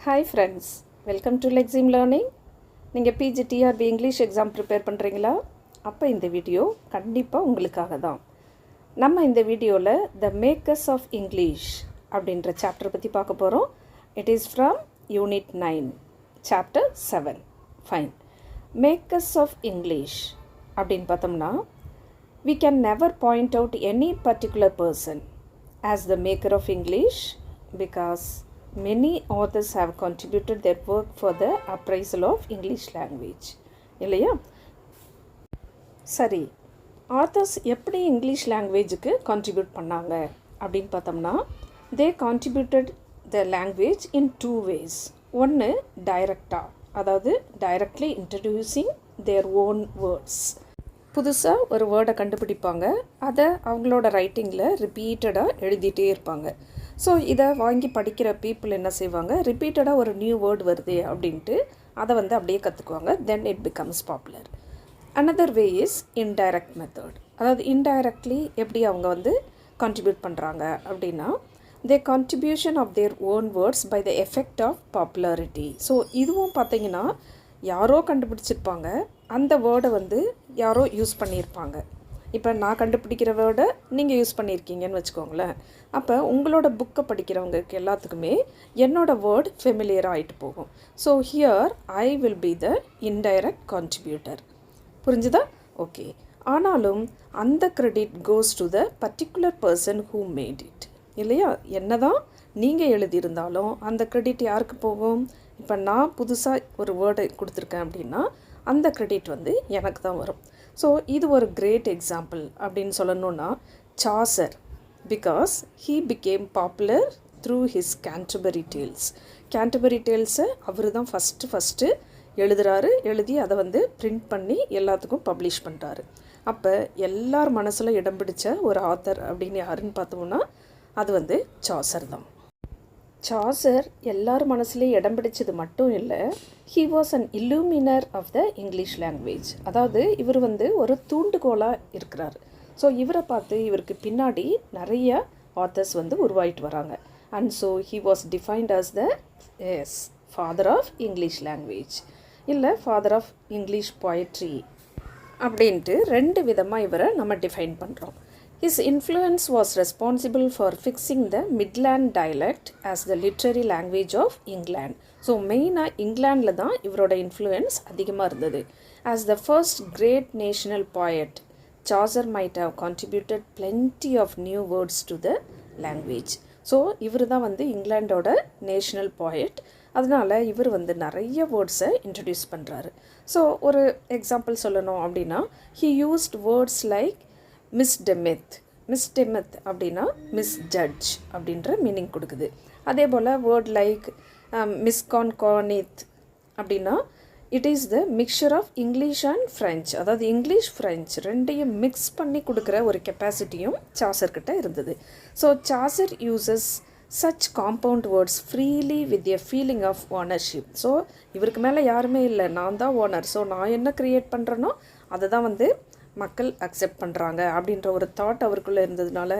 Hi friends, welcome to lexemelearning. நீங்கள் Pgtrbenglish exam prepare பண்ணுறீங்களா? அப்போ இந்த வீடியோ கண்டிப்பாக உங்களுக்காக தான். நம்ம இந்த வீடியோவில் The Makers of English அப்படின்ற சாப்டர் பற்றி பார்க்க போகிறோம். It is from UNIT-9, Chapter 7. Fine. Makers of English அப்படின்னு பார்த்தோம்னா, we can never point out any particular person as the maker of English because many authors have contributed their work for the appraisal of English language. இல்லையா? சரி, authors எப்படி English லாங்குவேஜுக்கு contribute பண்ணாங்க அப்படின்னு பார்த்தோம்னா, they contributed the language in two ways. ஒன்று டைரக்டாக, அதாவது directly introducing their own words. புதுசாக ஒரு வேர்டை கண்டுபிடிப்பாங்க, அதை அவங்களோட ரைட்டிங்கில் ரிப்பீட்டடாக எழுதிட்டே இருப்பாங்க. ஸோ இதை வாங்கி படிக்கிற பீப்புள் என்ன செய்வாங்க, ரிப்பீட்டடாக ஒரு நியூ வேர்டு வருது அப்படின்ட்டு அதை அப்படியே கற்றுக்குவாங்க. Then it becomes popular. Another way is indirect method. அதாவது இன்டைரக்ட்லி எப்படி அவங்க கான்ட்ரிபியூட் பண்ணுறாங்க அப்படின்னா, the contribution of their own words by the effect of popularity. So இதுவும் பார்த்திங்கன்னா யாரோ கண்டுபிடிச்சிருப்பாங்க, அந்த வேர்டை யாரோ யூஸ் பண்ணியிருப்பாங்க. இப்போ நான் கண்டுபிடிக்கிற வேர்டை நீங்கள் யூஸ் பண்ணியிருக்கீங்கன்னு வச்சுக்கோங்களேன். அப்போ உங்களோட புக்கை படிக்கிறவங்களுக்கு எல்லாத்துக்குமே என்னோடய வேர்ட் ஃபெமிலியராக ஆகிட்டு போகும். So here I will be the indirect contributor. புரிஞ்சுதா? ஓகே. ஆனாலும் அந்த credit goes to the particular person who made it. இல்லையா? என்ன தான் நீங்கள் எழுதியிருந்தாலும் அந்த கிரெடிட் யாருக்கு போகும்? இப்போ நான் புதுசாக ஒரு வேர்டை கொடுத்துருக்கேன் அப்படின்னா அந்த கிரெடிட் எனக்கு தான் வரும். ஸோ இது ஒரு கிரேட் எக்ஸாம்பிள் அப்படின்னு சொல்லணுன்னா Chaucer, because he became popular through his Canterbury Tales. Canterbury டேல்ஸை அவர் தான் ஃபஸ்ட்டு எழுதுகிறாரு. எழுதி அதை பிரிண்ட் பண்ணி எல்லாத்துக்கும் பப்ளிஷ் பண்ணுறாரு. அப்போ எல்லார் மனசில் இடம் பிடிச்ச ஒரு ஆத்தர் அப்படின்னு யாருன்னு பார்த்தோம்னா அது சாசர் தான். சாசர் எல்லார் மனசுலேயும் இடம் பிடிச்சது மட்டும் இல்லை, he was an illuminer of the English language. அதாவது இவர் ஒரு தூண்டுகோலாக இருக்கிறார். ஸோ இவரை பார்த்து இவருக்கு பின்னாடி நிறைய ஆத்தர்ஸ் உருவாகிட்டு வராங்க. And so he was defined as the father of English language, இல்லை ஃபாதர் ஆஃப் இங்கிலீஷ் பொயட்ரி அப்படின்ட்டு ரெண்டு விதமாக இவரை நம்ம டிஃபைன் பண்ணுறோம். His influence was responsible for fixing the Midland dialect as the literary language of England. So மெயினாக இங்கிலாண்டில் தான் இவரோட இன்ஃப்ளூயன்ஸ் அதிகமாக இருந்தது. As the first great national poet, Chaucer might have contributed plenty of new words to the language. So இவர் தான் இங்கிலாண்டோட national poet. அதனால் இவர் நிறைய வேர்ட்ஸை இன்ட்ரடியூஸ் பண்ணுறாரு. ஸோ ஒரு எக்ஸாம்பிள் சொல்லணும் அப்படின்னா, he used words like misdeemeth அப்படின்னா மிஸ் ஜட்ஜ் அப்படின்ற மீனிங் கொடுக்குது. அதே போல் வேர்ட் லைக் மிஸ்கான்கானித் அப்படின்னா it is the mixture of English and French. அதாவது இங்கிலீஷ் ஃப்ரெஞ்ச் ரெண்டையும் மிக்ஸ் பண்ணி கொடுக்குற ஒரு கெப்பாசிட்டியும் சாசர்கிட்ட இருந்தது. So Chaucer uses such compound words freely with a feeling of ownership. So இவருக்கு மேலே யாருமே இல்லை, நான் தான் ஓனர். ஸோ நான் என்ன க்ரியேட் பண்ணுறேனோ அதை தான் மக்கள் அக்செப்ட் பண்ணுறாங்க அப்படின்ற ஒரு தாட் அவருக்குள்ளே இருந்ததுனால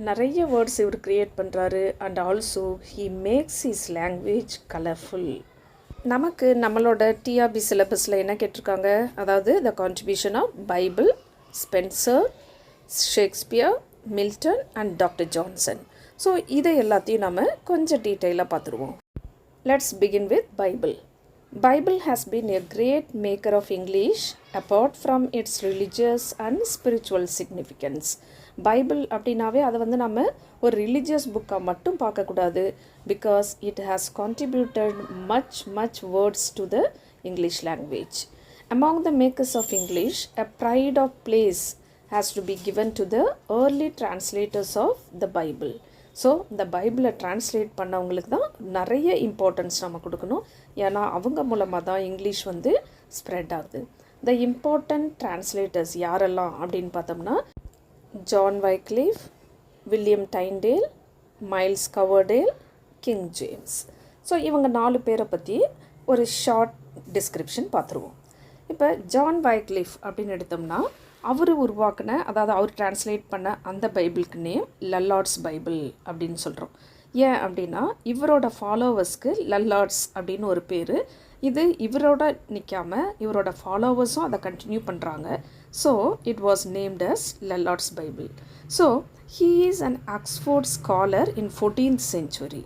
நிறைய வேர்ட்ஸ் இவர் க்ரியேட் பண்ணுறாரு. And also he makes his language colourful. நமக்கு நம்மளோட டிஆர்பி சிலபஸில் என்ன கேட்டிருக்காங்க, அதாவது the contribution of Bible, Spenser, Shakespeare, Milton and doctor Johnson. So இதை எல்லாத்தையும் நம்ம கொஞ்சம் டீட்டெயிலாக பார்த்துருவோம். Let's begin with Bible. Bible has been a great maker of English apart from its religious and spiritual significance. Bible அப்படின்னாவே அதை நம்ம ஒரு ரிலீஜியஸ் புக்காக மட்டும் பார்க்கக்கூடாது. Because it has contributed much words to the English language. Among the makers of English a pride of place has to be given to the early translators of the Bible. So இந்த பைபிளை translate பண்ணவங்களுக்கு தான் நிறைய importance நம்ம கொடுக்கணும். ஏன்னா அவங்க மூலமாக தான் இங்கிலீஷ் ஸ்ப்ரெட் ஆகுது. த இம்பார்ட்டன்ட் டிரான்ஸ்லேட்டர்ஸ் யாரெல்லாம் அப்படின்னு பார்த்தோம்னா, John Wycliffe, William Tyndale, Miles Coverdale, King James. So இவங்க 4 பேரை பற்றி ஒரு ஷார்ட் டிஸ்கிரிப்ஷன் பார்த்துருவோம். இப்போ ஜான் வைக்லிஃப் அப்படின்னு எடுத்தோம்னா அவர் உருவாக்கின, அதாவது அவர் டிரான்ஸ்லேட் பண்ண அந்த பைபிளுக்கு நேம் லல்லார்ட்ஸ் பைபிள் அப்படின்னு சொல்கிறோம். ஏன் அப்படின்னா இவரோட ஃபாலோவர்ஸ்க்கு லல்லார்ட்ஸ் அப்படின்னு ஒரு பேர். இது இவரோட நிற்காம இவரோட ஃபாலோவர்ஸும் அதை கண்டினியூ பண்ணுறாங்க. So it was named as Lollards Bible. So he is an Oxford scholar in 14th century.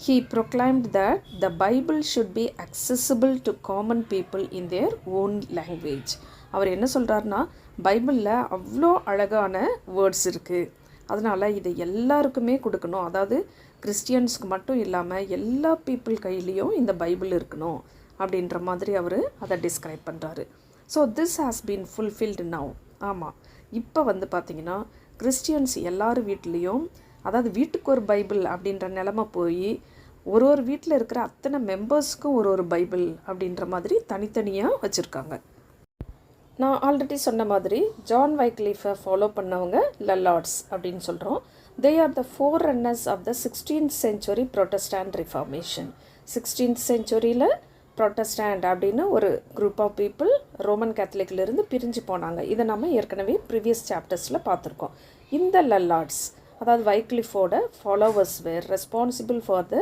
He proclaimed that the Bible should be accessible to common people in their own language. அவர் என்ன சொல்கிறாருன்னா, பைபிளில் அவ்வளோ அழகான words இருக்குது, அதனால் இதை எல்லாருக்குமே கொடுக்கணும். அதாவது கிறிஸ்டியன்ஸ்க்கு மட்டும் இல்லாமல் எல்லா பீப்புள் கையிலையும் இந்த பைபிள் இருக்கணும் அப்படின்ற மாதிரி அவர் அதை டிஸ்கிரைப் பண்ணுறாரு. So this has been fulfilled now. ஆமாம், இப்போ வந்து பார்த்திங்கன்னா கிறிஸ்டியன்ஸ் எல்லார் வீட்லேயும், அதாவது வீட்டுக்கு ஒரு பைபிள் அப்படின்ற நிலமை போய் ஒரு வீட்டில் இருக்கிற அத்தனை மெம்பர்ஸ்க்கும் ஒரு பைபிள் அப்படின்ற மாதிரி தனித்தனியாக வச்சுருக்காங்க. நான் ஆல்ரெடி சொன்ன மாதிரி ஜான் வைக்லிஃபை ஃபாலோ பண்ணவங்க லல்லார்ட்ஸ் அப்படின்னு சொல்கிறோம். They are the forerunners of the 16th century Protestant Reformation. 16th centuryயில் ப்ரொட்டஸ்டாண்ட் அப்படின்னு ஒரு குரூப் ஆஃப் பீப்புள் ரோமன் கேத்தலிக்லேருந்து பிரிஞ்சு போனாங்க. இதை நம்ம ஏற்கனவே ப்ரீவியஸ் சாப்டர்ஸில் பார்த்துருக்கோம். இந்த லல்லார்ட்ஸ், அதாவது வைக்லிஃபோட followers were responsible for the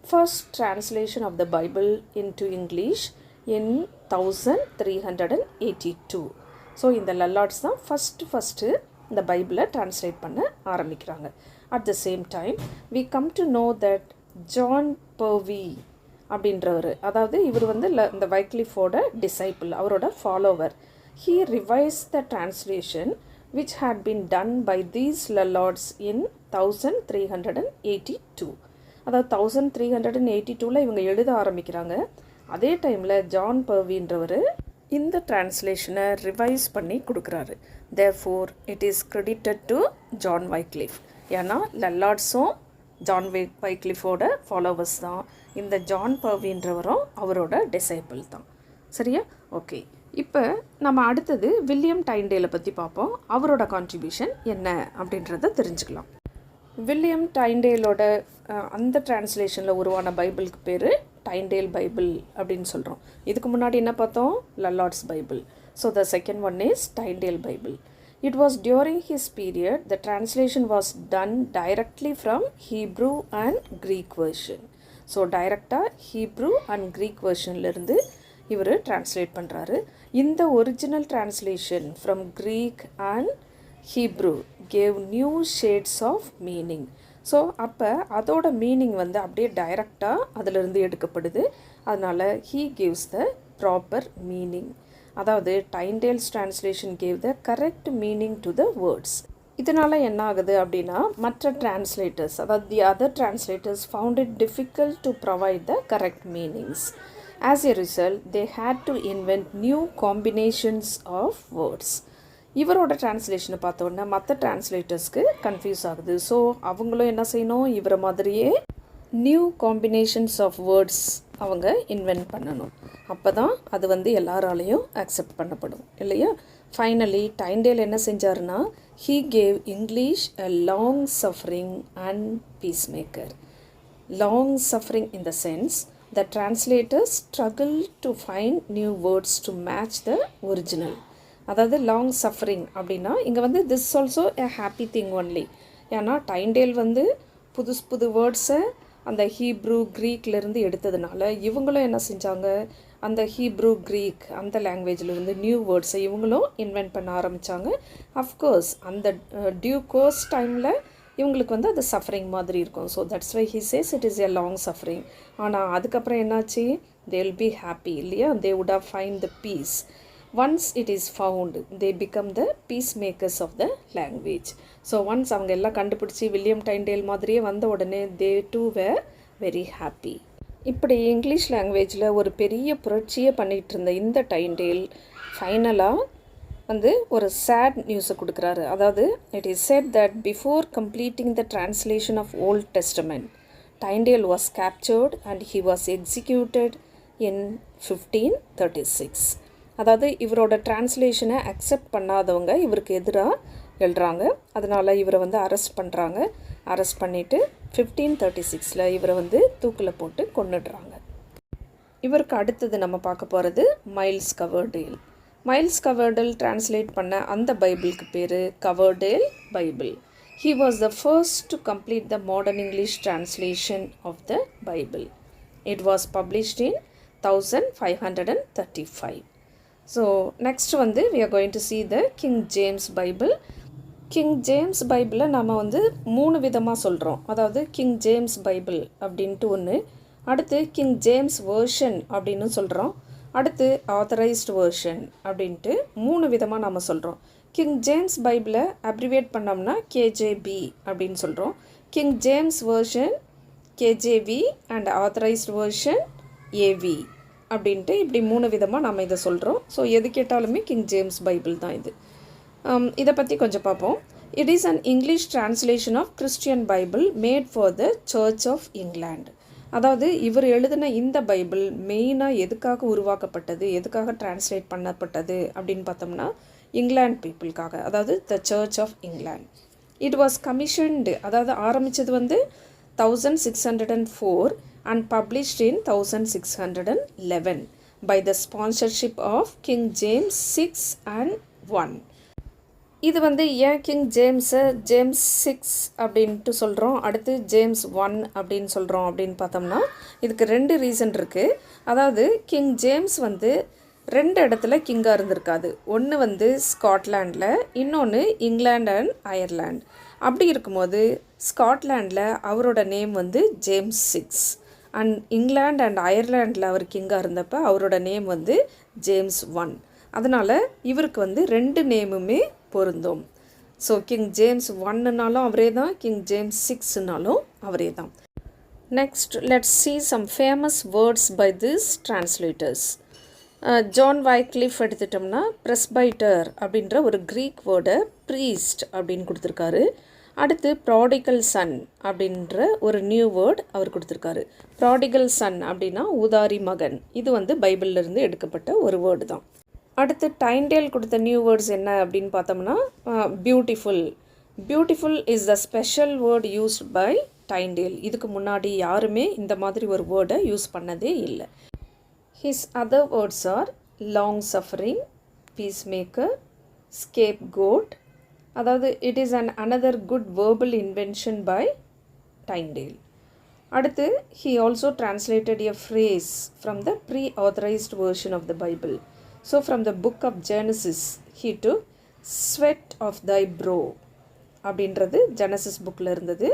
first translation of the Bible into English in 1382. So இந்த லல்லார்ட்ஸ் தான் ஃபஸ்ட்டு இந்த பைபிளை ட்ரான்ஸ்லேட் பண்ண ஆரம்பிக்கிறாங்க. At the same time we come to know that John Purvey அப்படின்றவர், அதாவது இவர் வந்து இந்த வைக்லிஃபோட டிசைபிள், அவரோட follower. He revise the translation which had been done by these lollards in 1382. அதாவது 1382ல் இவங்க எழுத ஆரம்பிக்கிறாங்க. அதே டைமில் ஜான் பர்வின்றவர் இந்த டிரான்ஸ்லேஷனை ரிவைஸ் பண்ணி கொடுக்குறாரு. therefore it is credited to John Wycliffe. ஏன்னா லல்லார்ட்ஸும் ஜான் வைக்லிஃபோட ஃபாலோவர்ஸ் தான், இந்த ஜான் பர்வின்றவரும் அவரோட டிசைபிள் தான். சரியா? ஓகே, இப்போ நம்ம அடுத்தது வில்லியம் டைண்டேலை பற்றி பார்ப்போம். அவரோட கான்ட்ரிபியூஷன் என்ன அப்படின்றத தெரிஞ்சுக்கலாம். வில்லியம் டைண்டேலோட அந்த டிரான்ஸ்லேஷனில் உருவான பைபிளுக்கு பேர் டைண்டேல் பைபிள் அப்படின்னு சொல்கிறோம். இதுக்கு முன்னாடி என்ன பார்த்தோம்? Lollards Bible. So the second one is Tyndale Bible. It was during his period the translation was done directly from Hebrew and Greek version. So டைரெக்டாக ஹீப்ரூ அண்ட் க்ரீக் வெர்ஷன்லேருந்து இவர் டிரான்ஸ்லேட் பண்ணுறாரு. இந்த original translation from Greek and Hebrew gave new shades of meaning. So அப்போ அதோட meaning வந்து அப்படியே டைரெக்டாக அதிலிருந்து எடுக்கப்படுது. அதனால் he gives the proper meaning. அதாவது Tyndale's translation gave the correct meaning to the words. இதனால் என்ன ஆகுது அப்படின்னா, மற்ற டிரான்ஸ்லேட்டர்ஸ், அதாவது the other translators found it difficult to provide the correct meanings. As a result, they had to invent new combinations of words. இவரோட டிரான்ஸ்லேஷனை பார்த்தோன்னா மற்ற டிரான்ஸ்லேட்டர்ஸ்க்கு confuse ஆகுது. ஸோ அவங்களும் என்ன செய்யணும், இவரை மாதிரியே நியூ காம்பினேஷன்ஸ் ஆஃப் வேர்ட்ஸ் அவங்க இன்வென்ட் பண்ணணும். அப்போ தான் அது வந்து எல்லாராலையும் அக்செப்ட் பண்ணப்படும், இல்லையா? ஃபைனலி டைண்டேல் என்ன செஞ்சாருன்னா, he gave English a long suffering and peacemaker. Long suffering in the sense the translators struggled to find new words to match the original. அதாவது லாங் சஃபரிங் அப்படின்னா இங்கே வந்து this also a happy thing only. ஏன்னா டைண்டேல் வந்து புது வேர்ட்ஸை அந்த Hebrew க்ரீக்லேருந்து எடுத்ததுனால இவங்களும் என்ன செஞ்சாங்க, அந்த ஹீப்ரூ க்ரீக் அந்த லாங்குவேஜில் நியூ வேர்ட்ஸை இவங்களும் இன்வென்ட் பண்ண ஆரம்பித்தாங்க. அஃப்கோர்ஸ் அந்த டியூ கோர்ஸ் டைமில் இவங்களுக்கு வந்து அது சஃபரிங் மாதிரி இருக்கும். So that's why he says it is a long suffering. ஆனால் அதுக்கப்புறம் என்னாச்சு, தே வில் பி ஹாப்பி, இல்லையா? They would have find the peace. Once it is found they become the peace makers of the language. So once அவங்க எல்லாம் கண்டுபிடிச்சி William Tyndale மாதிரியே வந்த உடனே they too were very happy. இப்படி English லாங்குவேஜில் ஒரு பெரிய புரட்சியை பண்ணிகிட்டு இருந்த இந்த டைண்டேல் ஃபைனலாக வந்து ஒரு சேட் நியூஸை கொடுக்குறாரு. அதாவது it is said that before completing the translation of old testament Tyndale was captured and he was executed in 1536. அதாவது இவரோட டிரான்ஸ்லேஷனை அக்செப்ட் பண்ணாதவங்க இவருக்கு எதிராக எழுதுறாங்க. அதனால் இவரை வந்து அரெஸ்ட் பண்ணுறாங்க. அரெஸ்ட் பண்ணிவிட்டு 1536 இவரை வந்து தூக்கில் போட்டு கொன்னுடுறாங்க. இவருக்கு அடுத்தது நம்ம பார்க்க போகிறது மைல்ஸ் கவர்டேல். மைல்ஸ் கவர்டேல் டிரான்ஸ்லேட் பண்ண அந்த பைபிளுக்கு பேர் கவர்டேல் Bible. He was the first to complete the modern English translation of the Bible. It was published in 1535. So next வந்து we are going to see the King James Bible. King James Bible நம்ம வந்து 3 விதமாக சொல்கிறோம். அதாவது King James Bible அப்படின்ட்டு ஒன்று, அடுத்து King James Version அப்படின்னு சொல்கிறோம், அடுத்து Authorized Version அப்படின்ட்டு 3 விதமாக நம்ம சொல்கிறோம். King James Bible அப்ரிவேட் பண்ணோம்னா KJB அப்படின்னு சொல்கிறோம். King James Version KJV and Authorized Version AV அப்படின்ட்டு இப்படி 3 விதமாக நம்ம இதை சொல்கிறோம். ஸோ எது கேட்டாலுமே கிங் ஜேம்ஸ் பைபிள் தான் இது. இதை பற்றி கொஞ்சம் பார்ப்போம். It is an English translation of Christian Bible made for the church of England. அதாவது இவர் எழுதின இந்த பைபிள் மெயினாக எதுக்காக உருவாக்கப்பட்டது, எதுக்காக டிரான்ஸ்லேட் பண்ணப்பட்டது அப்படின்னு பார்த்தோம்னா இங்கிலாந்து பீப்புளுக்காக, அதாவது the church of England. It was commissioned, அதாவது ஆரம்பித்தது வந்து 1604 and published in 1611 by the sponsorship of King James VI and I. இது வந்து ஏன் கிங் ஜேம்ஸை ஜேம்ஸ் 6 அப்படின்ட்டு சொல்கிறோம், அடுத்து ஜேம்ஸ் 1 அப்படின்னு சொல்கிறோம் அப்படின்னு பார்த்தோம்னா இதுக்கு 2 ரீசன் இருக்குது. அதாவது கிங் ஜேம்ஸ் வந்து 2 இடத்துல கிங்காக இருந்திருக்காது. ஒன்று வந்து ஸ்காட்லாண்டில், இன்னொன்று இங்கிலாந்து அண்ட் அயர்லாந்து. அப்படி இருக்கும்போது ஸ்காட்லாண்டில் அவரோட நேம் வந்து ஜேம்ஸ் 6 அண்ட் இங்கிலாந்து அண்ட் அயர்லாண்டில் அவர் கிங்காக இருந்தப்போ அவரோட நேம் வந்து ஜேம்ஸ் 1. அதனால் இவருக்கு வந்து 2 நேமுமே பொருந்தும். ஸோ கிங் ஜேம்ஸ் 1னாலும் அவரே தான், கிங் ஜேம்ஸ் 6னாலும் அவரே தான். Next let's see some famous words by these translators. John Wycliffe எடுத்துட்டோம்னா ப்ரெஸ்பைட்டர் அப்படின்ற ஒரு க்ரீக் வேர்டை ப்ரீஸ்ட் அப்படின்னு கொடுத்துருக்காரு. அடுத்து ப்ராடிகல் சன் அப்படின்ற ஒரு நியூ வேர்ட் அவர் கொடுத்துருக்காரு. ப்ராடிகல் சன் அப்படின்னா உதாரி மகன். இது வந்து பைபிள்லேருந்து எடுக்கப்பட்ட ஒரு வேர்டு தான். அடுத்து டைண்டேல் கொடுத்த நியூ வேர்ட்ஸ் என்ன அப்படின்னு பார்த்தோம்னா beautiful. Beautiful is the special word used by Tyndale. இதுக்கு முன்னாடி யாருமே இந்த மாதிரி ஒரு வேர்டை யூஸ் பண்ணதே இல்லை. His other words are long suffering, peacemaker, scapegoat. அதாவது it is another good verbal invention by Tyndale. அடுத்து he also translated a phrase from the pre-authorized version of the Bible. So from the book of Genesis he took sweat of thy brow அப்படின்றது Genesis புக்கில் இருந்தது,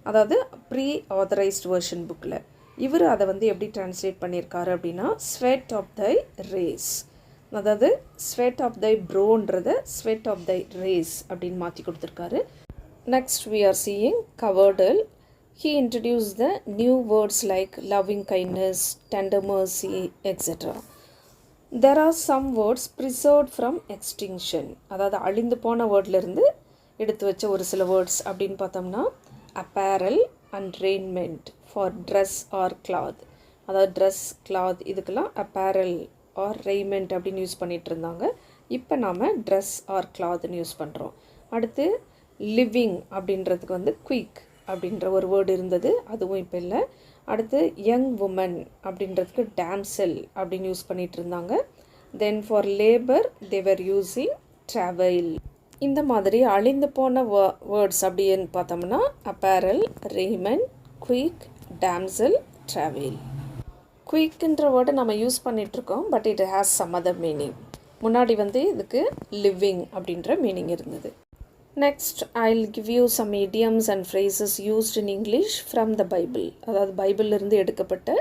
அதாவது pre-authorised version புக்கில். இவர் அதை வந்து எப்படி டிரான்ஸ்லேட் பண்ணியிருக்காரு அப்படின்னா ஸ்வெட் ஆஃப் தை ரேஸ், அதாவது ஸ்வெட் ஆஃப் தை ப்ரோன்றதை ஸ்வெட் ஆஃப் தை ரேஸ் அப்படின்னு மாற்றி கொடுத்துருக்காரு. Next we are seeing Coverdale. He introduce the new words like loving kindness, tender mercy etcetera. There are some words preserved from extinction, அதாவது அழிந்து போன வேர்ட்லேருந்து எடுத்து வச்ச ஒரு சில வேர்ட்ஸ் அப்படின்னு பார்த்தோம்னா apparel and raiment for dress or cloth. அதாவது ட்ரெஸ், கிளாத் இதுக்கெல்லாம் அப்பேரல் ஆர் ரெய்மெண்ட் அப்படின்னு யூஸ் பண்ணிகிட்டு இருந்தாங்க. இப்போ நாம் ட்ரெஸ் ஆர் கிளாத்னு யூஸ் பண்ணுறோம். அடுத்து லிவிங் அப்படின்றதுக்கு வந்து குயிக் அப்படின்ற ஒரு வேர்டு இருந்தது, அதுவும் இப்போ இல்லை. அடுத்து யங் உமன் அப்படின்றதுக்கு டேம்செல் அப்படின்னு யூஸ் பண்ணிகிட்டு இருந்தாங்க. Then for labour they were using travail. இந்த மாதிரி அழிந்து போன வேர்ட்ஸ் அப்படின்னு பார்த்தோம்னா apparel, raiment, quick, damsel, travail. குயிக்ன்ற வேர்டை நம்ம யூஸ் பண்ணிகிட்ருக்கோம், but it has some other meaning. முன்னாடி வந்து இதுக்கு லிவிங் அப்படின்ற மீனிங் இருந்தது. Next I will give you some idioms and phrases used in English from the Bible. அதாவது பைபிளிலிருந்து எடுக்கப்பட்ட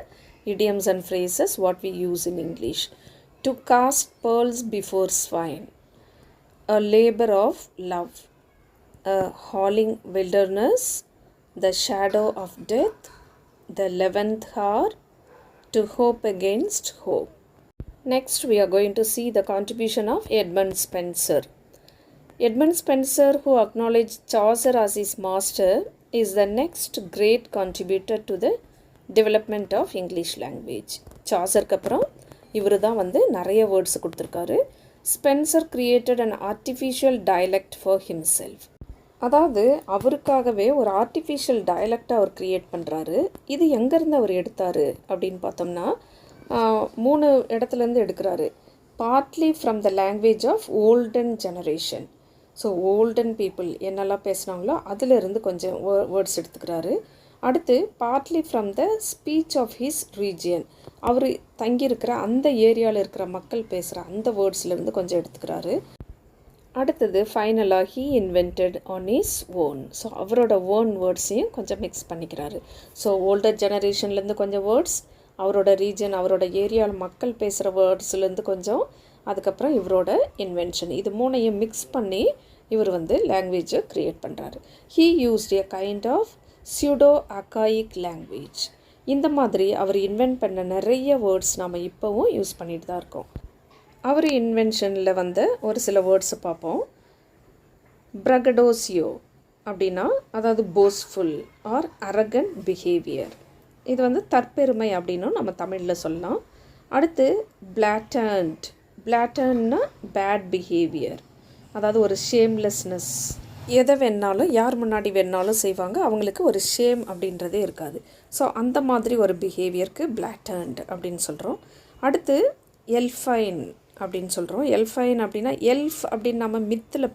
idioms and phrases what we use in English. To cast pearls before swine, a labor of love, a howling wilderness, the shadow of death, the 11th hour, to hope against hope. Next we are going to see the contribution of Edmund Spencer. Edmund Spencer, who acknowledged Chaucer as his master, is the next great contributor to the development of English language. Chaucerக்கு அப்புறம் இவர் தான் வந்து நிறைய words கொடுத்துருக்காரு. Spencer created an artificial dialect for himself. அதாவது அவருக்காகவே ஒரு artificial டயலெக்டை அவர் create பண்ணுறாரு. இது எங்கேருந்து அவர் எடுத்தார் அப்படின்னு பார்த்தோம்னா 3 இடத்துலேருந்து எடுக்கிறாரு. Partly from the language of olden generation. So olden people என்னெல்லாம் பேசுனாங்களோ அதிலிருந்து கொஞ்சம் வேர்ட்ஸ் எடுத்துக்கிறாரு. அடுத்து partly from the speech of his region, அவர் தங்கியிருக்கிற அந்த ஏரியாவில் இருக்கிற மக்கள் பேசுகிற அந்த வேர்ட்ஸ்லேருந்து கொஞ்சம் எடுத்துக்கிறாரு. அடுத்தது ஃபைனலாக he invented on his own, so அவரோட ஓன் வேர்ட்ஸையும் கொஞ்சம் மிக்ஸ் பண்ணிக்கிறாரு. ஸோ ஓல்டர் ஜெனரேஷன்லேருந்து கொஞ்சம் வேர்ட்ஸ், அவரோட ரீஜன் அவரோட ஏரியாவில் மக்கள் பேசுகிற வேர்ட்ஸ்லேருந்து கொஞ்சம், அதுக்கப்புறம் இவரோட இன்வென்ஷன், இது மூணையும் மிக்ஸ் பண்ணி இவர் வந்து லாங்குவேஜை க்ரியேட் பண்ணுறாரு. He used a kind of pseudo அக்காயிக் லாங்குவேஜ். இந்த மாதிரி அவர் இன்வென்ட் பண்ண நிறைய வேர்ட்ஸ் நாம் இப்போவும் யூஸ் பண்ணிட்டு தான் இருக்கோம். அவர் இன்வென்ஷனில் வந்து ஒரு சில வேர்ட்ஸை பார்ப்போம். பிரகடோசியோ அப்படின்னா அதாவது போஸ்ஃபுல் ஆர் அரகன்ட் பிஹேவியர், இது வந்து தற்பெருமை அப்படின்னும் நம்ம தமிழில் சொல்லலாம். அடுத்து பிளாட்டன்ட், பிளாட்டன்னா பேட் பிஹேவியர், அதாவது ஒரு ஷேம்லெஸ்னஸ், எதை வேணாலும் யார் முன்னாடி வேணாலும் செய்வாங்க, அவங்களுக்கு ஒரு ஷேம் அப்படின்றதே இருக்காது. ஸோ அந்த மாதிரி ஒரு பிஹேவியருக்கு பிளாட்டன்ட் அப்படின்னு சொல்கிறோம். அடுத்து எல்ஃபைன் அப்படின்னு சொல்கிறோம். எல்ஃபைன் அப்படின்னா எல்ஃப் அப்படின்னு நம்ம மித்தில்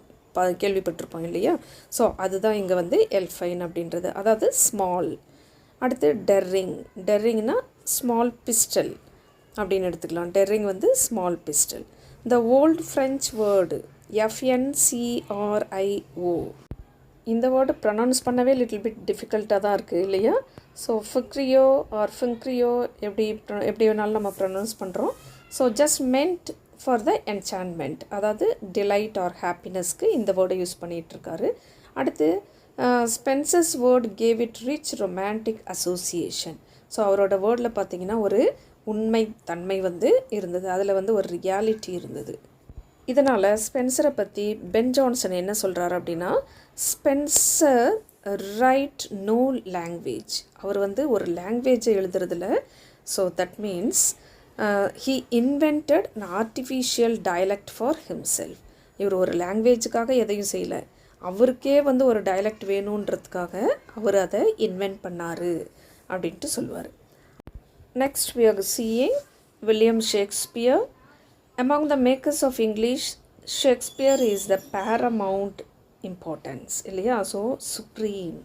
கேள்விப்பட்டிருப்போம் இல்லையா, ஸோ அதுதான் இங்கே வந்து எல்ஃபைன் அப்படின்றது, அதாவது ஸ்மால். அடுத்து டெர்ரிங், டெர்ரிங்னா ஸ்மால் பிஸ்டல் அப்படின்னு எடுத்துக்கலாம். டெர்ரிங் வந்து ஸ்மால் பிஸ்டல். த ஓல்டு ஃப்ரெஞ்ச் வேர்டு FNCRIO, இந்த வேர்டு ப்ரொனவுன்ஸ் பண்ணவே லிட்டில் பிட் டிஃபிகல்ட்டாக தான் இருக்குது இல்லையா. ஸோ ஃபிக்ரியோ ஆர் ஃபிங்க்ரியோ எப்படி வேணாலும் நம்ம ப்ரொனவுன்ஸ் பண்ணுறோம். So just meant for the enchantment, அதாவது டிலைட் ஆர் ஹாப்பினஸ்க்கு இந்த வேர்டை யூஸ் பண்ணிகிட்ருக்காரு. அடுத்து Spencer's word gave it rich romantic association. So அவரோட வேர்டில் பார்த்திங்கன்னா ஒரு உண்மை தன்மை வந்து இருந்தது, அதில் வந்து ஒரு ரியாலிட்டி இருந்தது. இதனால் ஸ்பென்சரை பற்றி பென் ஜான்சன் என்ன சொல்கிறார் அப்படின்னா, ஸ்பென்சர் ரைட் நோ லாங்குவேஜ், அவர் வந்து ஒரு லாங்குவேஜை எழுதுறதில்ல. So that means he invented an artificial dialect for himself. இவர் ஒரு லாங்குவேஜுக்காக எதையும் செய்யலை, அவருக்கே வந்து ஒரு டயலெக்ட் வேணுன்றதுக்காக அவர் அதை இன்வென்ட் பண்ணார் அப்படின்ட்டு சொல்லுவார். Next we are seeing William Shakespeare. Among the makers of English, Shakespeare is the paramount importance இல்லையா. ஸோ சுப்ரீம்,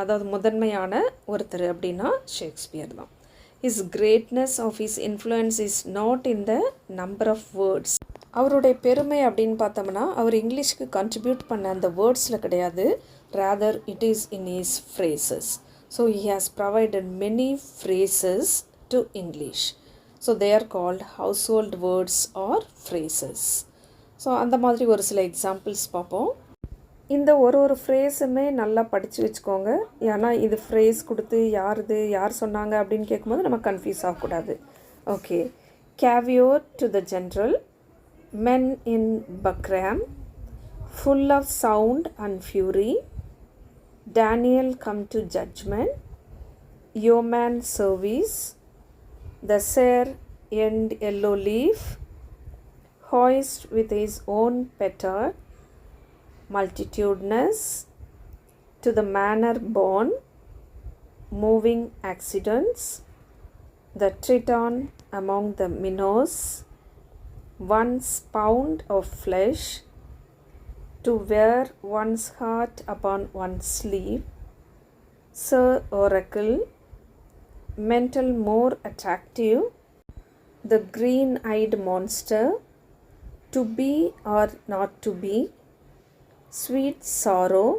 அதாவது முதன்மையான ஒருத்தர் அப்படின்னா ஷேக்ஸ்பியர் தான். His greatness of his influence is not in the number of words. அவருடைய பெருமை அப்படின்னு பார்த்தோம்னா அவர் இங்கிலீஷ்க்கு கண்ட்ரிபியூட் பண்ண அந்த வேர்ட்ஸில் கிடையாது, rather it is in his phrases. So he has provided many phrases to English. So they are called household words or phrases. So அந்த மாதிரி ஒரு சில எக்ஸாம்பிள்ஸ் பார்ப்போம். இந்த ஒரு ஃப்ரேஸுமே நல்லா படித்து வச்சுக்கோங்க, ஏன்னா இது ஃப்ரேஸ் கொடுத்து யார் சொன்னாங்க அப்படின்னு கேட்கும்போது நம்ம கன்ஃபியூஸ் ஆகக்கூடாது. Okay, caviar to the general, men in Bakram, full of sound and fury, Daniel come to judgment, yeoman service, the sere end yellow leaf, hoist with his own petard, multitudinous, to the manor born, moving accidents, the triton among the minnows, one's pound of flesh, to wear one's heart upon one's sleeve, Sir Oracle, mental more attractive, the green-eyed monster, to be or not to be, sweet sorrow,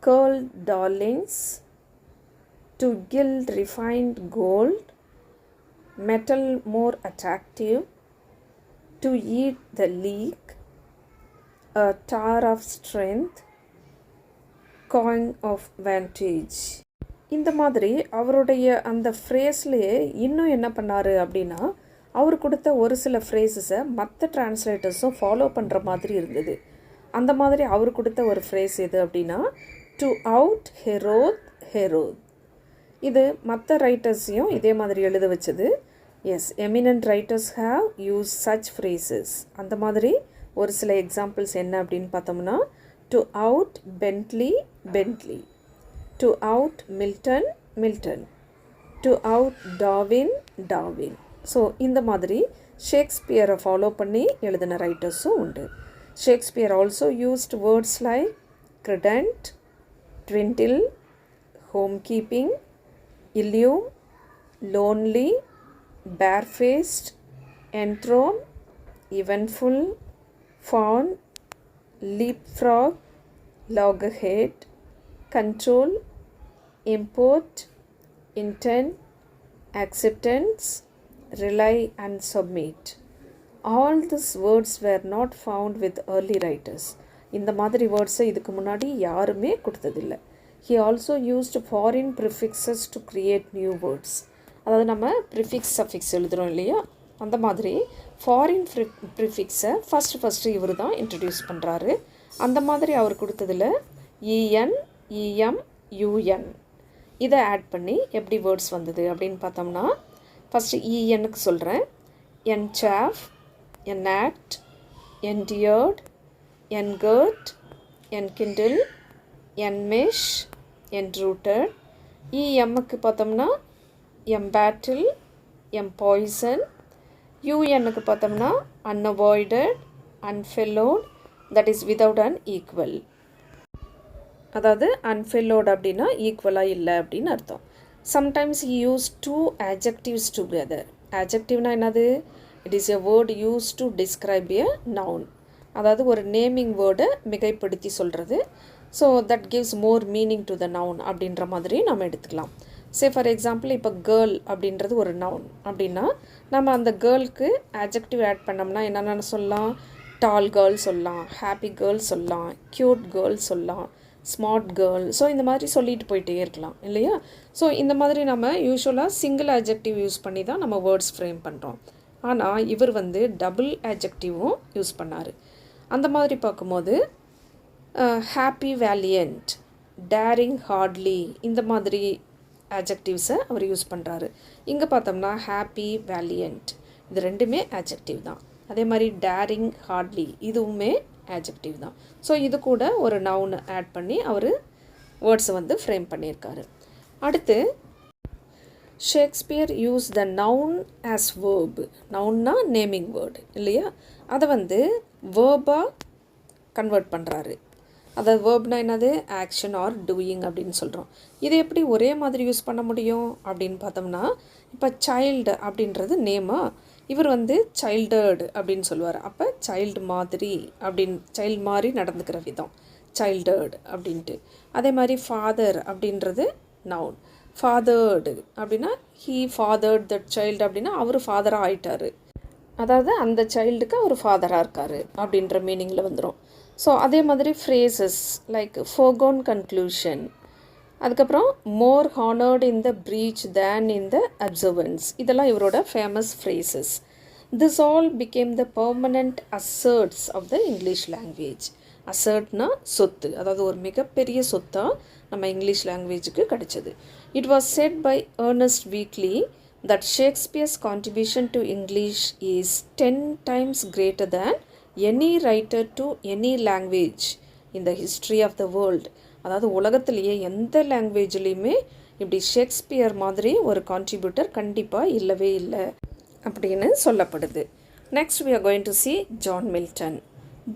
curled darlings, to gild refined gold, metal more attractive, to eat the leek, a tower of strength, coin of vantage. இந்த மாதிரி அவருடைய அந்த ஃப்ரேஸ்லேயே இன்னும் என்ன பண்ணார் அப்படின்னா, அவர் கொடுத்த ஒரு சில ஃப்ரேஸஸை மற்ற டிரான்ஸ்லேட்டர்ஸும் ஃபாலோ பண்ணுற மாதிரி இருந்தது. அந்த மாதிரி அவர் கொடுத்த ஒரு ஃப்ரேஸ் எது அப்படின்னா, டு அவுட் ஹெரோத். இது மற்ற ரைட்டர்ஸையும் இதே மாதிரி எழுத வச்சது. Yes, eminent writers have use such phrases. அந்த மாதிரி ஒரு சில எக்ஸாம்பிள்ஸ் என்ன அப்படின்னு பார்த்தோம்னா, to out Bentley, to out Milton, to out Darwin. So இந்த மாதிரி ஷேக்ஸ்பியரை ஃபாலோ பண்ணி எழுதின ரைட்டர்ஸும் உண்டு. Shakespeare also used words like credent, dwindle, homekeeping, illume, lonely, barefaced, enthrone, eventful, fawn, leapfrog, loggerhead, control, import, intent, acceptance, rely and submit. All these words were not found with early writers. இந்த மாதிரி வேர்ட்ஸை இதுக்கு முன்னாடி யாருமே கொடுத்ததில்லை. He also used foreign prefixes to create new words. அதாவது நம்ம prefix suffix எழுதுகிறோம் இல்லையா, அந்த மாதிரி ஃபாரின் ப்ரிஃபிக்ஸை ஃபஸ்ட்டு இவர் தான் இன்ட்ரடியூஸ் பண்ணுறாரு. அந்த மாதிரி அவர் கொடுத்ததில் இஎன், இஎம், யூஎன் இதை ஆட் பண்ணி எப்படி வேர்ட்ஸ் வந்தது அப்படின்னு பார்த்தோம்னா, ஃபஸ்ட்டு இஎன்னுக்கு சொல்கிறேன். என்சாஃப், enact, endured, engirt, enkindle, enmesh, enrooted. EMக்கு பார்த்தோம்னா embattle, empoison. UNக்கு பார்த்தோம்னா unavoided, unfellowed, that is without an equal. அதாவது unfellowed அப்படின்னா ஈக்குவலாக இல்லை அப்படின்னு அர்த்தம். Sometimes he used two adjectives together. Adjectiveனா என்னது? It is a word used to describe a noun. அதாவது ஒரு நேமிங் வேர்டை மிகைப்படுத்தி சொல்கிறது. So that gives more meaning to the noun அப்படின்ற மாதிரி நம்ம எடுத்துக்கலாம். சே ஃபார் எக்ஸாம்பிள் இப்போ கேர்ள் அப்படின்றது ஒரு நவுன் அப்படின்னா நம்ம அந்த கேர்ளுக்கு adjective ஆட் பண்ணோம்னா என்னென்னு சொல்லலாம்? டால் கேர்ள் சொல்லலாம், ஹாப்பி கேர்ள் சொல்லலாம், க்யூட் கேர்ள் சொல்லலாம், ஸ்மார்ட் கேர்ள். ஸோ இந்த மாதிரி சொல்லிட்டு போயிட்டே இருக்கலாம் இல்லையா? ஸோ இந்த மாதிரி நம்ம யூஸ்வலாக சிங்கிள் adjective யூஸ் பண்ணி தான் நம்ம வேர்ட்ஸ் ஃப்ரேம் பண்ணுறோம். ஆனால் இவர் வந்து டபுள் adjectiveவும் யூஸ் பண்ணார். அந்த மாதிரி பார்க்கும்போது ஹாப்பி வேலியன்ட், டேரிங் ஹார்ட்லி இந்த மாதிரி adjectivesஸை அவர் யூஸ் பண்ணுறாரு. இங்கே பார்த்தோம்னா ஹாப்பி வேலியன்ட் இது ரெண்டுமே adjective தான். அதே மாதிரி டேரிங் ஹார்ட்லி இதுவுமே adjective தான். ஸோ இது கூட ஒரு நவுன் ஆட் பண்ணி அவர் வேர்ட்ஸை வந்து ஃப்ரேம் பண்ணியிருக்காரு. அடுத்து Shakespeare use the noun as verb. நவுன்னா நேமிங் வேர்டு இல்லையா, அதை வந்து வேர்பாக கன்வெர்ட் பண்ணுறாரு. அதாவது வேர்ப்னா என்னது? ஆக்ஷன் ஆர் டூயிங் அப்படின்னு சொல்கிறோம். இதை எப்படி ஒரே மாதிரி யூஸ் பண்ண முடியும் அப்படின்னு பார்த்தோம்னா, இப்போ சைல்டு அப்படின்றது நேமா, இவர் வந்து சைல்டர்டு அப்படின்னு சொல்லுவார். அப்போ சைல்டு மாதிரி அப்படின்னு சைல்டு மாதிரி நடந்துக்கிற விதம் சைல்டர்டு அப்படின்ட்டு. அதே மாதிரி ஃபாதர் அப்படின்றது நவுன். ஃபாதர்டு அப்படின்னா ஹீ ஃபாதர்ட் தட் சைல்டு அப்படின்னா அவர் ஃபாதராக ஆயிட்டார், அதாவது அந்த சைல்டுக்கு அவர் ஃபாதராக இருக்கார் அப்படின்ற மீனிங்கில் வந்துடும். ஸோ அதே மாதிரி ஃப்ரேசஸ் லைக் ஃபோகோன் கன்க்ளூஷன், அதுக்கப்புறம் more honoured in the breach than in the observance, இதெல்லாம் இவரோட famous phrases. This all became the permanent assets of the English language. அசர்ட்னா சொத்து, அதாவது ஒரு மிகப்பெரிய சொத்தாக நம்ம இங்கிலீஷ் லாங்குவேஜுக்கு கிடைச்சது. It was said by Ernest Weekley that Shakespeare's contribution to English is 10 times greater than any writer to any language in the history of the world. அதாவது உலகத்திலேயே எந்த லாங்குவேஜ்லேயுமே இப்படி ஷேக்ஸ்பியர் மாதிரி ஒரு கான்ட்ரிபியூட்டர் கண்டிப்பாக இல்லவே இல்லை அப்படின்னு சொல்லப்படுது. Next we are going to see John Milton.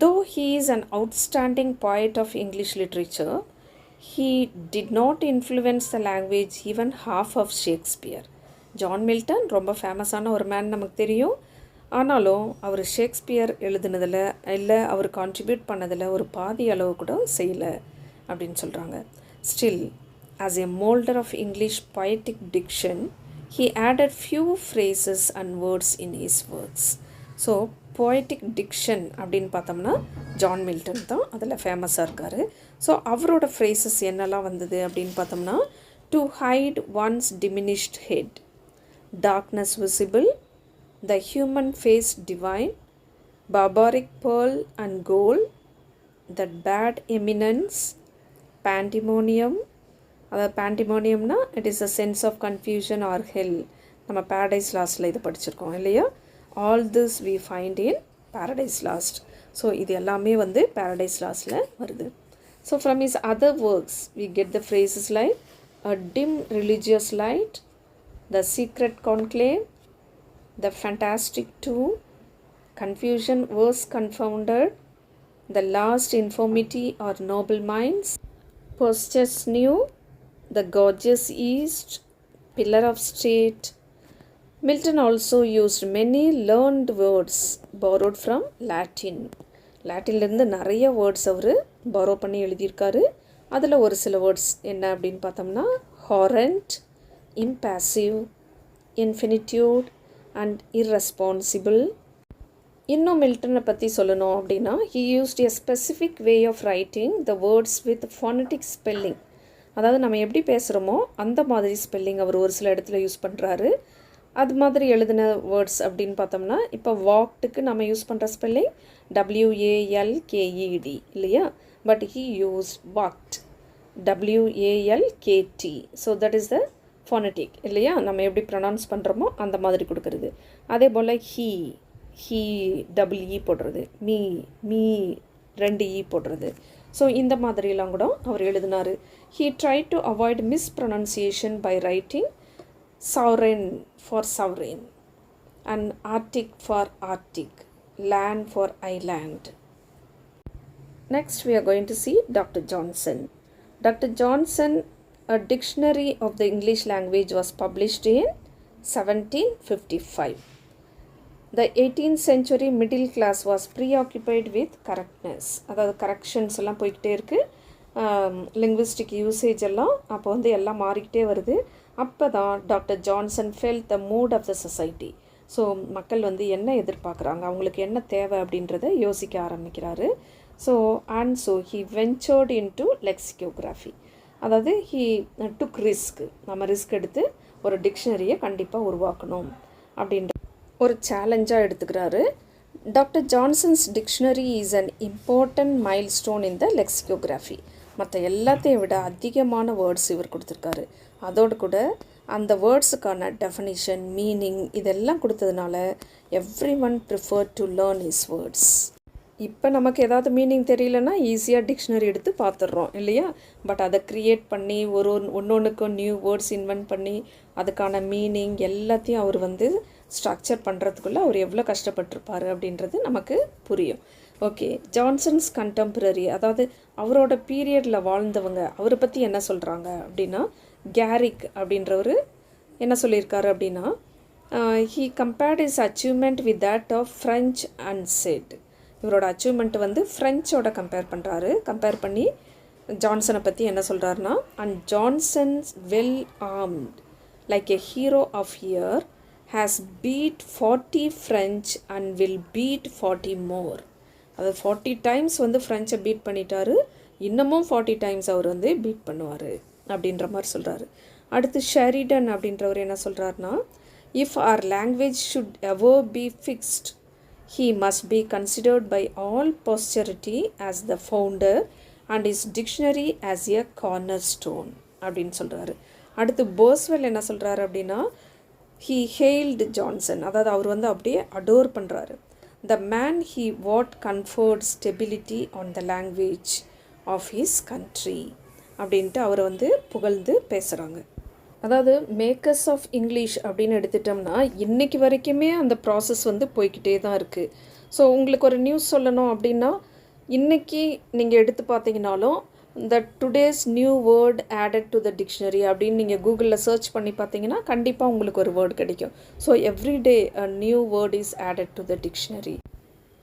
Though he is an outstanding poet of English literature, he did not influence the language even half of Shakespeare. John Milton ரொம்ப ஃபேமஸான ஒரு மேன் நமக்கு தெரியும். ஆனாலும் அவர் ஷேக்ஸ்பியர் எழுதுனதில் இல்லை அவர் contribute பண்ணதில் ஒரு பாதி அளவு கூட செய்யலை அப்படின்னு சொல்கிறாங்க. Still as a moulder of English poetic diction, he added few phrases and words in his works. So poetic diction அப்படின்னு பார்த்தோம்னா ஜான் மில்டன் தான் அதில் ஃபேமஸாக இருக்கார். ஸோ அவரோட ஃப்ரேசஸ் என்னெல்லாம் வந்தது அப்படின்னு பார்த்தோம்னா, to hide one's diminished head, darkness visible, the human face divine, barbaric pearl and gold, that bad eminence, pandemonium. அதாவது pandemoniumனா it is a sense of confusion or hell. நம்ம paradise lostல இது படிச்சிருக்கோம் இல்லையா? all this we find in paradise lost. So இது எல்லாமே வந்து paradise lostல வருது. So from his other works we get the phrases like a dim religious light, the secret conclave, the fantastic tomb, confusion was confounded, the last infirmity or noble minds, postures new, the gorgeous east, pillar of state. Milton also used many learned words borrowed from Latin. லாட்டின்லேருந்து நிறைய words அவர் borrow பண்ணி எழுதியிருக்காரு. அதில் ஒரு சில words என்ன அப்படின்னு பார்த்தோம்னா ஹாரண்ட், இம்பேசிவ், இன்ஃபினிட்யூட் and irresponsible. இன்னும் மில்டனை பற்றி சொல்லணும் அப்படின்னா he used a specific way of writing the words with phonetic spelling. அதாவது நம்ம எப்படி பேசுகிறோமோ அந்த மாதிரி ஸ்பெல்லிங் அவர் ஒரு சில இடத்துல யூஸ் பண்ணுறாரு. அது மாதிரி எழுதின வேர்ட்ஸ் அப்படின்னு பார்த்தோம்னா இப்போ வாக்டுக்கு நம்ம யூஸ் பண்ணுற ஸ்பெல்லிங் WALKED இல்லையா, but he used walked WALKT. So that is the phonetic இல்லையா, நம்ம எப்படி ப்ரொனவுன்ஸ் பண்ணுறோமோ அந்த மாதிரி கொடுக்குறது. அதே போல் he டபுள் இ போடுறது, மீ 2 இ போடுறது. ஸோ இந்த மாதிரிலாம் கூட அவர் எழுதினார். he tried to avoid mispronunciation by writing sovereign for sovereign and arctic for arctic, land for island. Next we are going to see Dr. Johnson. Dr. Johnson, a dictionary of the English language was published in 1755. The 18th century middle class was preoccupied with correctness. அதாவது corrections எல்லாம் போய்கிட்டே இருக்குது, linguistic usage எல்லாம் அப்போ வந்து எல்லாம் மாறிக்கிட்டே வருது. அப்போ தான் doctor Johnson fell the mood of the society. So மக்கள் வந்து என்ன எதிர்பார்க்குறாங்க, அவங்களுக்கு என்ன தேவை அப்படின்றத யோசிக்க ஆரம்பிக்கிறாரு. So he ventured into lexicography. அதாவது ஹீ டுக் ரிஸ்க், நம்ம ரிஸ்க் எடுத்து ஒரு டிக்ஷனரியை கண்டிப்பாக உருவாக்கணும் அப்படின்ற ஒரு சேலஞ்சாக எடுத்துக்கிறாரு. Doctor Johnson's dictionary is an important milestone in the lexicography. மற்ற எல்லாத்தையும் விட அதிகமான வேர்ட்ஸ் இவர் கொடுத்துருக்காரு. அதோடு கூட அந்த வேர்ட்ஸுக்கான டெஃபனிஷன், மீனிங் இதெல்லாம் கொடுத்ததுனால every one prefer to learn his words. இப்போ நமக்கு ஏதாவது மீனிங் தெரியலன்னா ஈஸியாக டிக்ஷனரி எடுத்து பார்த்துட்றோம் இல்லையா, பட் அதை க்ரியேட் பண்ணி ஒன்றொன்றுக்கும் நியூ வேர்ட்ஸ் இன்வென்ட் பண்ணி அதுக்கான மீனிங் எல்லாத்தையும் அவர் வந்து ஸ்ட்ரக்சர் பண்ணுறதுக்குள்ளே அவர் எவ்வளோ கஷ்டப்பட்டிருப்பார் அப்படின்றது நமக்கு புரியும். ஓகே, ஜான்சன்ஸ் கண்டெம்பரரி, அதாவது அவரோட பீரியடில் வாழ்ந்தவங்க அவரை பற்றி என்ன சொல்கிறாங்க அப்படின்னா, கேரிக் அப்படின்றவர் என்ன சொல்லியிருக்காரு அப்படின்னா, he compared his achievement with that of French and set. இவரோட அச்சீவ்மெண்ட்டு வந்து ஃப்ரெஞ்சோட கம்பேர் பண்ணி ஜான்சனை பற்றி என்ன சொல்கிறாருன்னா, and Johnson's well armed like a hero of year has beat 40 French and will beat 40 more. அது 40 times வந்து ஃப்ரெஞ்சை பீட் பண்ணிட்டாரு, இன்னமும் 40 times அவர் வந்து பீட் பண்ணுவார் அப்படின்ற மாதிரி சொல்கிறாரு. அடுத்து ஷெரிடன் அப்படின்றவர் என்ன சொல்கிறாருன்னா, if our language should ever be fixed, he must be considered by all posterity as the founder and his dictionary as a cornerstone அப்படின்னு சொல்கிறாரு. அடுத்து போஸ்வெல் என்ன சொல்கிறாரு அப்படின்னா, he hailed Johnson, அதாவது அவர் வந்து அப்படியே அடோர் பண்ணுறாரு. the man he what conferred stability on the language of his country அப்படின்ட்டு அவரை வந்து புகழ்ந்து பேசுகிறாங்க. அதாவது மேக்கர்ஸ் ஆஃப் இங்கிலீஷ் அப்படின்னு எடுத்துட்டோம்னா இன்றைக்கி வரைக்குமே அந்த ப்ராசஸ் வந்து போய்கிட்டே தான் இருக்குது. ஸோ உங்களுக்கு ஒரு நியூஸ் சொல்லணும் அப்படின்னா இன்றைக்கி நீங்கள் எடுத்து பார்த்தீங்கனாலும் இந்த today's new word added to the dictionary அப்படின்னு நீங்கள் கூகுளில் சர்ச் பண்ணி பார்த்தீங்கன்னா கண்டிப்பாக உங்களுக்கு ஒரு வேர்டு கிடைக்கும். So everyday a new word is added to the dictionary.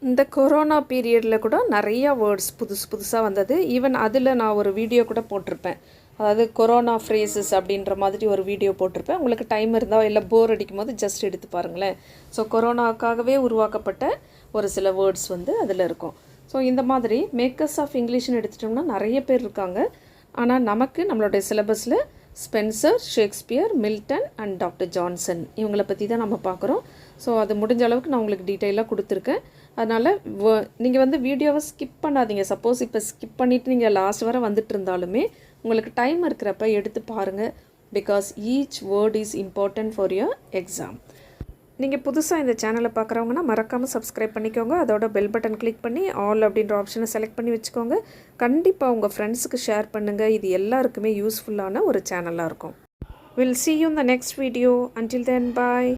இந்த கொரோனா பீரியடில் கூட நிறையா வேர்ட்ஸ் புதுசாக வந்தது. ஈவன் அதில் நான் ஒரு வீடியோ கூட போட்டிருப்பேன், அதாவது கொரோனா ஃப்ரேசஸ் அப்படின்ற மாதிரி ஒரு வீடியோ போட்டிருப்பேன். உங்களுக்கு டைம் இருந்தால் இல்லை போர் அடிக்கும் போது ஜஸ்ட் எடுத்து பாருங்களேன். ஸோ கொரோனாவுக்காகவே உருவாக்கப்பட்ட ஒரு சில வேர்ட்ஸ் வந்து அதில் இருக்கும். ஸோ இந்த மாதிரி மேக்கர்ஸ் ஆஃப் இங்கிலீஷ்னு எடுத்துட்டோம்னா நிறைய பேர் இருக்காங்க. ஆனால் நமக்கு நம்மளுடைய சிலபஸில் Spencer, Shakespeare, Milton and doctor Johnson இவங்களை பற்றி தான் நம்ம பார்க்குறோம். ஸோ அது முடிஞ்ச அளவுக்கு நான் உங்களுக்கு டீட்டெயிலாக கொடுத்துருக்கேன். அதனால் நீங்கள் வந்து வீடியோவை ஸ்கிப் பண்ணாதீங்க. சப்போஸ் இப்போ ஸ்கிப் பண்ணிவிட்டு நீங்கள் லாஸ்ட் வரை வந்துட்டு இருந்தாலுமே உங்களுக்கு டைம் இருக்கிறப்ப எடுத்து பாருங்கள். Because each word is important for your exam. நீங்கள் புதுசாக இந்த சேனலை பார்க்குறவங்கன்னா மறக்காமல் சப்ஸ்கிரைப் பண்ணிக்கோங்க. அதோட பெல் பட்டன் கிளிக் பண்ணி ஆல் அப்படின்ற ஆப்ஷனை செலக்ட் பண்ணி வச்சுக்கோங்க. கண்டிப்பாக உங்கள் ஃப்ரெண்ட்ஸுக்கு ஷேர் பண்ணுங்கள். இது எல்லாருக்குமே யூஸ்ஃபுல்லான ஒரு சேனலாக இருக்கும். We'll see you in the next video. Until then, bye.